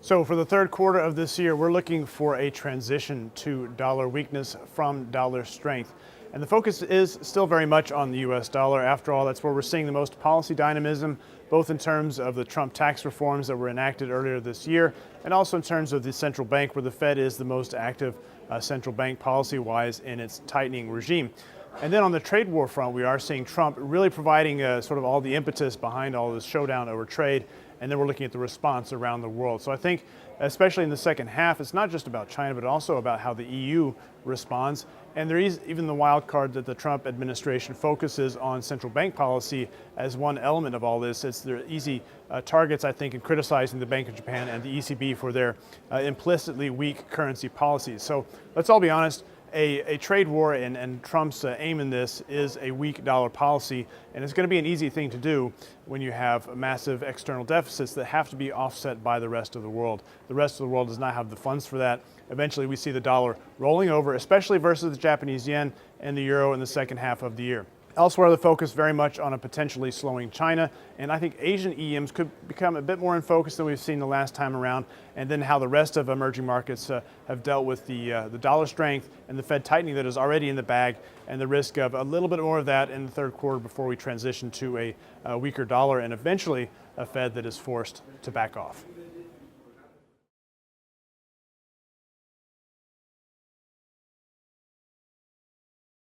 So for the third quarter of this year, we're looking for a transition to dollar weakness from dollar strength. And the focus is still very much on the US dollar. After all, that's where we're seeing the most policy dynamism, both in terms of the Trump tax reforms that were enacted earlier this year, and also in terms of the central bank, where the Fed is the most active central bank policy-wise in its tightening regime. And then on the trade war front, we are seeing Trump really providing sort of all the impetus behind all this showdown over trade. And then we're looking at the response around the world. So I think, especially in the second half, it's not just about China, but also about how the EU responds. And there is even the wild card that the Trump administration focuses on central bank policy as one element of all this. It's their easy targets, I think, in criticizing the Bank of Japan and the ECB for their implicitly weak currency policies. So let's all be honest. A trade war and Trump's aim in this is a weak dollar policy, and it's going to be an easy thing to do when you have massive external deficits that have to be offset by the rest of the world. The rest of the world does not have the funds for that. Eventually we see the dollar rolling over, especially versus the Japanese yen and the euro in the second half of the year. Elsewhere, the focus very much on a potentially slowing China, and I think Asian EMs could become a bit more in focus than we've seen the last time around, and then how the rest of emerging markets have dealt with the dollar strength and the Fed tightening that is already in the bag, and the risk of a little bit more of that in the third quarter before we transition to a weaker dollar and eventually a Fed that is forced to back off.